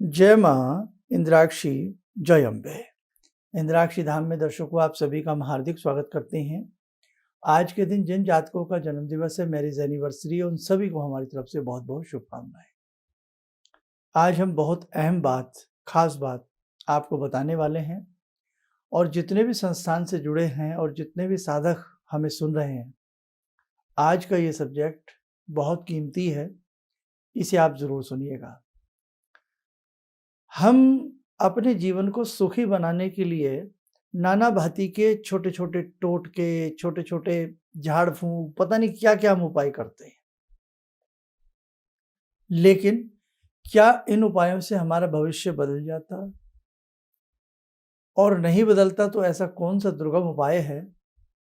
जय माँ इंद्राक्षी, जय अम्बे। इंद्राक्षी धाम में दर्शकों आप सभी का हम हार्दिक स्वागत करते हैं। आज के दिन जिन जातकों का जन्म दिवस है, मैरिज एनिवर्सरी है, उन सभी को हमारी तरफ से बहुत बहुत शुभकामनाएं। आज हम बहुत अहम बात, खास बात आपको बताने वाले हैं और जितने भी संस्थान से जुड़े हैं और जितने भी साधक हमें सुन रहे हैं, आज का ये सब्जेक्ट बहुत कीमती है, इसे आप जरूर सुनिएगा। हम अपने जीवन को सुखी बनाने के लिए नाना भांति के छोटे छोटे टोटके, छोटे छोटे झाड़ फूंक, पता नहीं क्या क्या हम उपाय करते हैं, लेकिन क्या इन उपायों से हमारा भविष्य बदल जाता? और नहीं बदलता तो ऐसा कौन सा दुर्गम उपाय है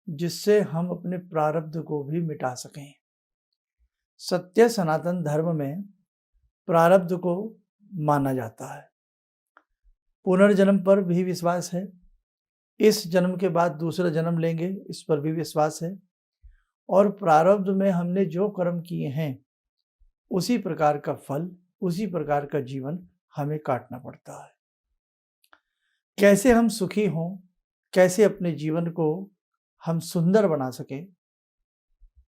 जिससे हम अपने प्रारब्ध को भी मिटा सकें? सत्य सनातन धर्म में प्रारब्ध को माना जाता है। पुनर्जन्म पर भी विश्वास है, इस जन्म के बाद दूसरा जन्म लेंगे इस पर भी विश्वास है, और प्रारब्ध में हमने जो कर्म किए हैं उसी प्रकार का फल, उसी प्रकार का जीवन हमें काटना पड़ता है। कैसे हम सुखी हों, कैसे अपने जीवन को हम सुंदर बना सकें,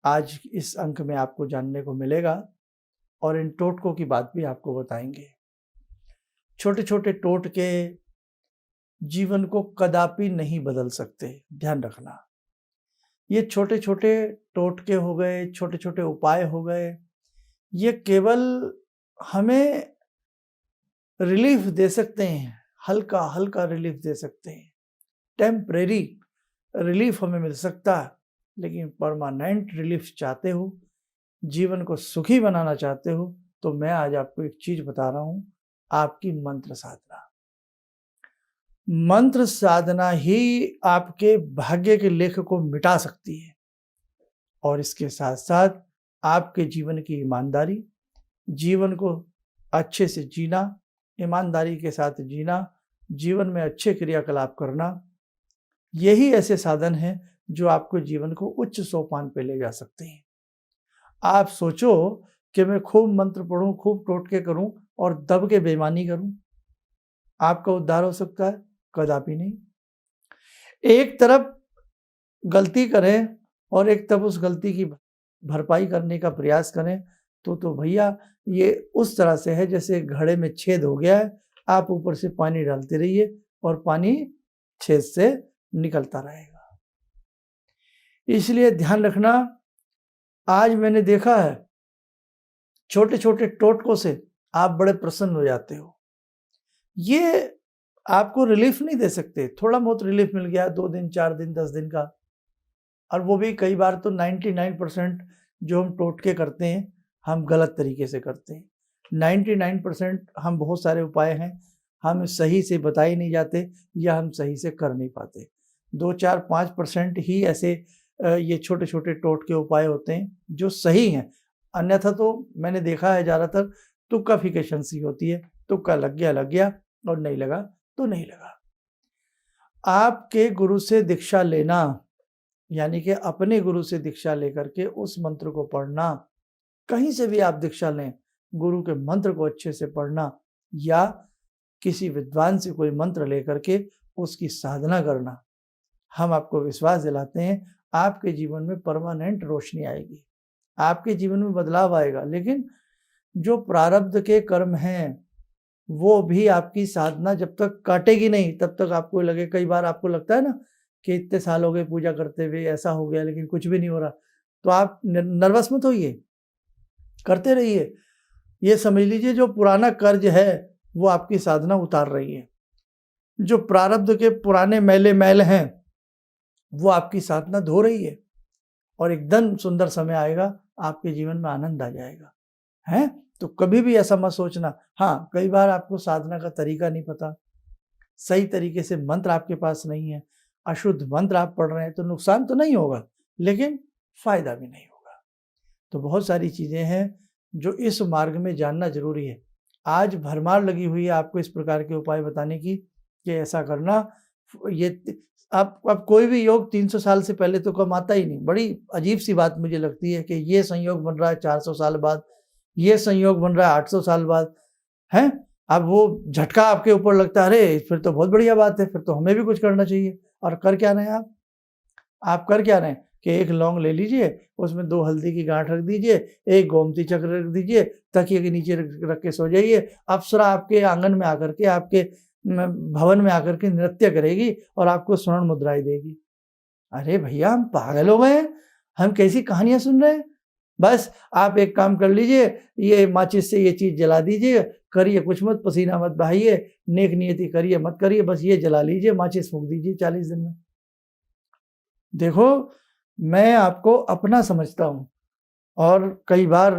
आज इस अंक में आपको जानने को मिलेगा और इन टोटकों की बात भी आपको बताएंगे। छोटे छोटे टोटके जीवन को कदापि नहीं बदल सकते, ध्यान रखना। ये छोटे छोटे टोटके हो गए, छोटे छोटे उपाय हो गए, ये केवल हमें रिलीफ दे सकते हैं, हल्का हल्का रिलीफ दे सकते हैं, टेम्परेरी रिलीफ हमें मिल सकता है, लेकिन परमानेंट रिलीफ चाहते हो, जीवन को सुखी बनाना चाहते हो, तो मैं आज आपको एक चीज बता रहा हूं, आपकी मंत्र साधना। मंत्र साधना ही आपके भाग्य के लेख को मिटा सकती है, और इसके साथ साथ आपके जीवन की ईमानदारी, जीवन को अच्छे से जीना, ईमानदारी के साथ जीना, जीवन में अच्छे क्रियाकलाप करना, यही ऐसे साधन हैं जो आपको जीवन को उच्च सोपान पे ले जा सकते हैं। आप सोचो कि मैं खूब मंत्र पढ़ूं, खूब टोटके करूं और दब के बेईमानी करूं, आपका उद्धार हो सकता है? कदापि नहीं। एक तरफ गलती करें और एक तरफ उस गलती की भरपाई करने का प्रयास करें तो भैया ये उस तरह से है जैसे घड़े में छेद हो गया है, आप ऊपर से पानी डालते रहिए और पानी छेद से निकलता रहेगा। इसलिए ध्यान रखना, आज मैंने देखा है छोटे छोटे टोटकों से आप बड़े प्रसन्न हो जाते हो। ये आपको रिलीफ नहीं दे सकते, थोड़ा बहुत रिलीफ मिल गया 2 दिन 4 दिन 10 दिन का, और वो भी कई बार तो 99% जो हम टोटके करते हैं हम गलत तरीके से करते हैं। 99% हम बहुत सारे उपाय हैं हम सही से बता ही नहीं जाते या हम सही से कर नहीं पाते। 2 4 5% ही ऐसे ये छोटे छोटे टोटके उपाय होते हैं जो सही हैं, अन्यथा तो मैंने देखा है ज़्यादातर तुक्काफिकेशन सी होती है, तुक्का लग गया और नहीं लगा तो नहीं लगा। आपके गुरु से दीक्षा लेना, यानी कि अपने गुरु से दीक्षा लेकर के उस मंत्र को पढ़ना, कहीं से भी आप दीक्षा लें, गुरु के मंत्र को अच्छे से पढ़ना या किसी विद्वान से कोई मंत्र लेकर के उसकी साधना करना, हम आपको विश्वास दिलाते हैं आपके जीवन में परमानेंट रोशनी आएगी, आपके जीवन में बदलाव आएगा। लेकिन जो प्रारब्ध के कर्म हैं वो भी आपकी साधना जब तक काटेगी नहीं तब तक आपको लगे, कई बार आपको लगता है ना कि इतने साल हो गए पूजा करते हुए, ऐसा हो गया लेकिन कुछ भी नहीं हो रहा, तो आप नर्वस मत होइए, करते रहिए। ये समझ लीजिए जो पुराना कर्ज है वो आपकी साधना उतार रही है, जो प्रारब्ध के पुराने मैल हैं वो आपकी साधना धो रही है, और एकदम सुंदर समय आएगा, आपके जीवन में आनंद आ जाएगा। है तो कभी भी ऐसा मत सोचना। हाँ, कई बार आपको साधना का तरीका नहीं पता, सही तरीके से मंत्र आपके पास नहीं है, अशुद्ध मंत्र आप पढ़ रहे हैं, तो नुकसान तो नहीं होगा लेकिन फायदा भी नहीं होगा। तो बहुत सारी चीजें हैं जो इस मार्ग में जानना जरूरी है। आज भरमार लगी हुई है आपको इस प्रकार के उपाय बताने की कि ऐसा करना। ये अब कोई भी योग 300 साल से पहले तो कम आता ही नहीं। बड़ी अजीब सी बात मुझे लगती है कि ये संयोग बन रहा है 400 साल बाद, ये संयोग बन रहा है 800 साल बाद। हैं अब वो झटका आपके ऊपर लगता है, अरे फिर तो बहुत बढ़िया बात है, फिर तो हमें भी कुछ करना चाहिए। और कर क्या रहे हैं आप कर क्या रहे हैं कि एक लौंग ले लीजिए, उसमें 2 हल्दी की गांठ रख दीजिए, एक गोमती चक्र रख दीजिए, तकिए के नीचे रख के सो जाइए। अप्सरा आपके आंगन में आकर के, आपके भवन में आकर के नृत्य करेगी और आपको स्वर्ण मुद्राएं देगी। अरे भैया, हम पागल हो गए हैं? हम कैसी कहानियां सुन रहे हैं? बस आप एक काम कर लीजिए, ये माचिस से ये चीज जला दीजिए, करिए कुछ मत, पसीना मत बहाइए, नेक नियति करिए मत करिए, बस ये जला लीजिए, माचिस फूंक दीजिए 40 दिन में। देखो, मैं आपको अपना समझता हूं और कई बार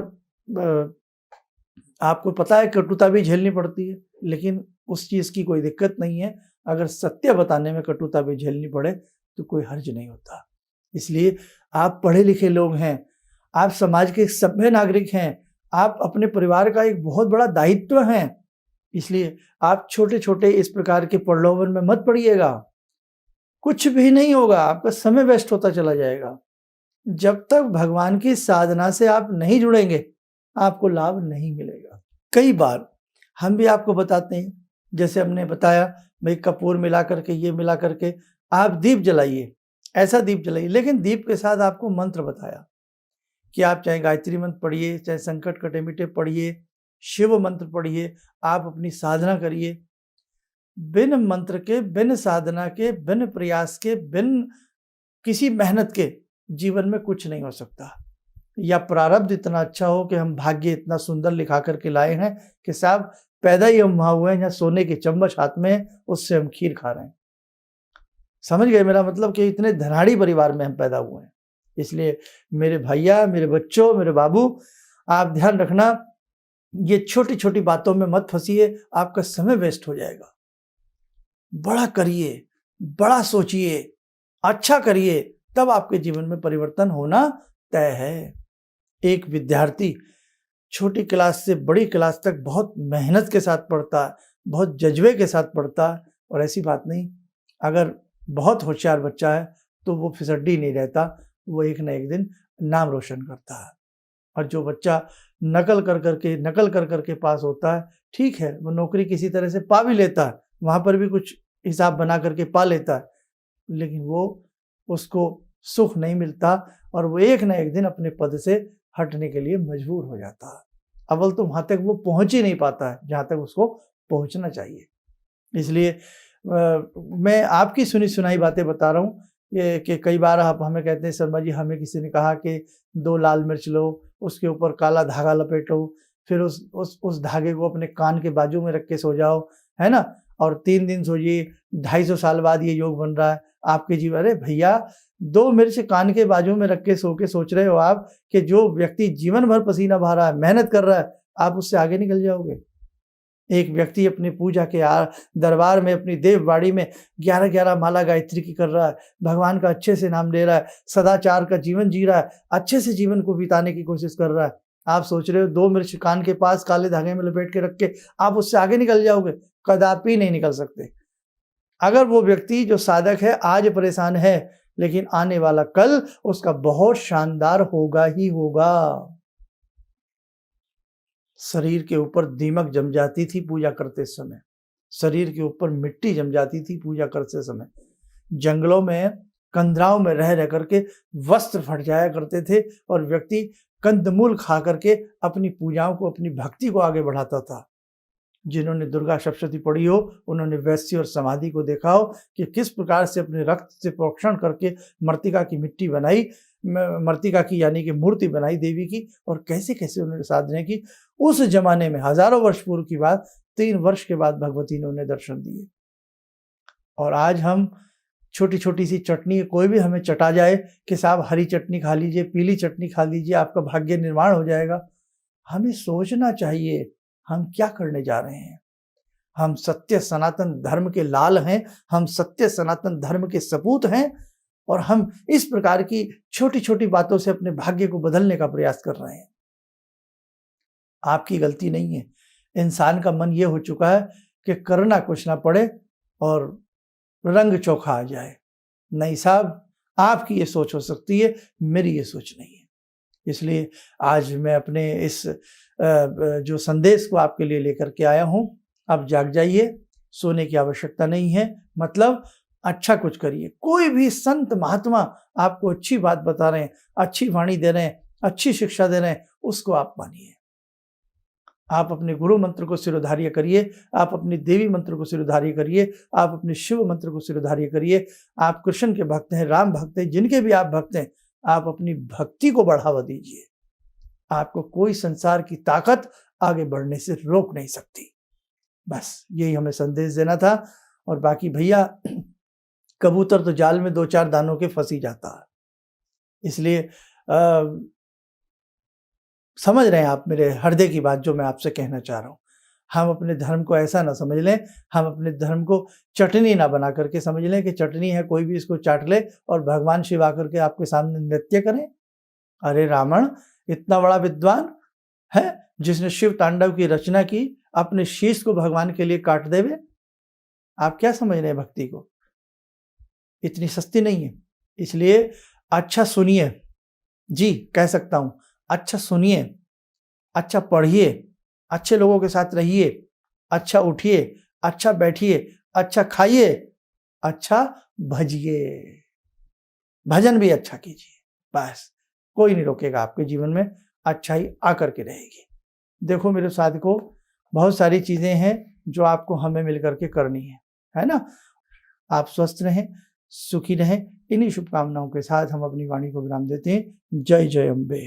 आपको पता है कटुता भी झेलनी पड़ती है, लेकिन उस चीज की कोई दिक्कत नहीं है। अगर सत्य बताने में कटुता भी झेलनी पड़े तो कोई हर्ज नहीं होता। इसलिए आप पढ़े लिखे लोग हैं, आप समाज के सभ्य नागरिक हैं, आप अपने परिवार का एक बहुत बड़ा दायित्व हैं। इसलिए आप छोटे छोटे इस प्रकार के प्रलोभन में मत पड़िएगा, कुछ भी नहीं होगा, आपका समय वेस्ट होता चला जाएगा। जब तक भगवान की साधना से आप नहीं जुड़ेंगे, आपको लाभ नहीं मिलेगा। कई बार हम भी आपको बताते हैं, जैसे हमने बताया, भाई कपूर मिला करके, ये मिला करके आप दीप जलाइए, ऐसा दीप जलाइए, लेकिन दीप के साथ आपको मंत्र बताया कि आप चाहे गायत्री मंत्र पढ़िए, चाहे संकट कटे मिटे पढ़िए, शिव मंत्र पढ़िए, आप अपनी साधना करिए। बिन मंत्र के, बिन साधना के, बिन प्रयास के, बिन किसी मेहनत के जीवन में कुछ नहीं हो सकता। या प्रारब्ध इतना अच्छा हो कि हम भाग्य इतना सुंदर लिखा करके लाए हैं कि साहब पैदा ही हम वहां हुए हैं जहाँ सोने के चम्मच हाथ में है, उससे हम खीर खा रहे हैं। समझ गए मेरा मतलब? कि इतने धनाढ़ी परिवार में हम पैदा हुए हैं। इसलिए मेरे भैया, मेरे बच्चों, मेरे बाबू, आप ध्यान रखना, ये छोटी छोटी बातों में मत फंसिए, आपका समय वेस्ट हो जाएगा। बड़ा करिए, बड़ा सोचिए, अच्छा करिए, तब आपके जीवन में परिवर्तन होना तय है। एक विद्यार्थी छोटी क्लास से बड़ी क्लास तक बहुत मेहनत के साथ पढ़ता है, बहुत जज्बे के साथ पढ़ता है, और ऐसी बात नहीं, अगर बहुत होशियार बच्चा है तो वो फिसड्डी नहीं रहता, वो एक न एक दिन नाम रोशन करता है। और जो बच्चा नकल कर करके पास होता है, ठीक है, वो नौकरी किसी तरह से पा भी लेता है, वहाँ पर भी कुछ हिसाब बना करके पा लेता है, लेकिन वो उसको सुख नहीं मिलता और वो एक न एक दिन अपने पद से हटने के लिए मजबूर हो जाता है। अव्वल तो वहाँ तक वो पहुँच ही नहीं पाता है जहाँ तक उसको पहुँचना चाहिए। इसलिए मैं आपकी सुनी सुनाई बातें बता रहा हूँ कि कई बार आप हमें कहते हैं, शर्मा जी हमें किसी ने कहा कि 2 लाल मिर्च लो, उसके ऊपर काला धागा लपेटो, फिर उस धागे को अपने कान के बाजू में रख के सो जाओ, है ना, और 3 दिन सोइए, 250 साल बाद ये योग बन रहा है आपके जीवन। अरे भैया, 2 मिर्च कान के बाजू में रख के सोच रहे हो आप कि जो व्यक्ति जीवन भर पसीना बहा रहा है, मेहनत कर रहा है, आप उससे आगे निकल जाओगे? एक व्यक्ति अपनी पूजा के दरबार में, अपनी देववाड़ी में 11-11 माला गायत्री की कर रहा है, भगवान का अच्छे से नाम ले रहा है, सदाचार का जीवन जी रहा है, अच्छे से जीवन को बिताने की कोशिश कर रहा है। आप सोच रहे हो 2 मिर्च कान के पास काले धागे में लपेट के रख के आप उससे आगे निकल जाओगे? कदापि नहीं निकल सकते। अगर वो व्यक्ति जो साधक है आज परेशान है, लेकिन आने वाला कल उसका बहुत शानदार होगा ही होगा। शरीर के ऊपर दीमक जम जाती थी पूजा करते समय, शरीर के ऊपर मिट्टी जम जाती थी पूजा करते समय, जंगलों में कंदराओं में रह करके वस्त्र फट जाया करते थे और व्यक्ति कंदमूल खा करके अपनी पूजाओं को, अपनी भक्ति को आगे बढ़ाता था। जिन्होंने दुर्गा सप्तशती पढ़ी हो, उन्होंने वैश्य और समाधि को देखा हो कि किस प्रकार से अपने रक्त से प्रोक्षण करके मृतिका की मिट्टी बनाई, मृतिका की यानी कि मूर्ति बनाई देवी की, और कैसे कैसे उन्होंने साधना की। उस जमाने में हजारों वर्ष पूर्व की बात, 3 वर्ष के बाद भगवती ने उन्हें दर्शन दिए। और आज हम छोटी छोटी सी चटनी, कोई भी हमें चटा जाए कि साहब हरी चटनी खा लीजिए, पीली चटनी खा लीजिए, आपका भाग्य निर्माण हो जाएगा। हमें सोचना चाहिए हम क्या करने जा रहे हैं। हम सत्य सनातन धर्म के लाल हैं, हम सत्य सनातन धर्म के सपूत हैं, और हम इस प्रकार की छोटी छोटी बातों से अपने भाग्य को बदलने का प्रयास कर रहे हैं। आपकी गलती नहीं है, इंसान का मन ये हो चुका है कि करना कुछ ना पड़े और रंग चोखा आ जाए। नहीं साहब, आपकी ये सोच हो सकती है, मेरी ये सोच नहीं है। इसलिए आज मैं अपने इस जो संदेश को आपके लिए लेकर के आया हूँ अब जाग जाइए, सोने की आवश्यकता नहीं है। मतलब अच्छा कुछ करिए। कोई भी संत महात्मा आपको अच्छी बात बता रहे हैं, अच्छी वाणी दे रहे हैं, अच्छी शिक्षा दे रहे हैं, उसको आप मानिए। आप अपने गुरु मंत्र को सिरोधार्य करिए, आप अपनी देवी मंत्र को सिरोधार्य करिए, आप अपने शिव मंत्र को सिरोधार्य करिए। आप कृष्ण के भक्त हैं, राम भक्त हैं, जिनके भी आप भक्त हैं, आप अपनी भक्ति को बढ़ावा दीजिए। आपको कोई संसार की ताकत आगे बढ़ने से रोक नहीं सकती। बस यही हमें संदेश देना था। और बाकी भैया, कबूतर तो जाल में 2-4 दानों के फंस ही जाता है। इसलिए समझ रहे हैं आप मेरे हृदय की बात जो मैं आपसे कहना चाह रहा हूँ। हम अपने धर्म को ऐसा ना समझ लें, हम अपने धर्म को चटनी ना बना करके समझ लें कि चटनी है, कोई भी इसको चाट ले और भगवान शिव आकर के आपके सामने नृत्य करें। अरे रावण इतना बड़ा विद्वान है जिसने शिव तांडव की रचना की, अपने शीश को भगवान के लिए काट देवे। आप क्या समझ रहे हैं भक्ति को? इतनी सस्ती नहीं है। इसलिए अच्छा सुनिए, जी कह सकता हूं, अच्छा सुनिए, अच्छा पढ़िए, अच्छे लोगों के साथ रहिए, अच्छा उठिए, अच्छा बैठिए, अच्छा खाइए, अच्छा भजिए, भजन भी अच्छा कीजिए। बस कोई नहीं रोकेगा, आपके जीवन में अच्छाई आकर के रहेगी। देखो मेरे साथियों, बहुत सारी चीजें हैं जो आपको हमें मिलकर के करनी है ना। आप स्वस्थ रहें, सुखी रहें। इन्हीं शुभकामनाओं के साथ हम अपनी वाणी को विराम देते हैं। जय जय अम्बे।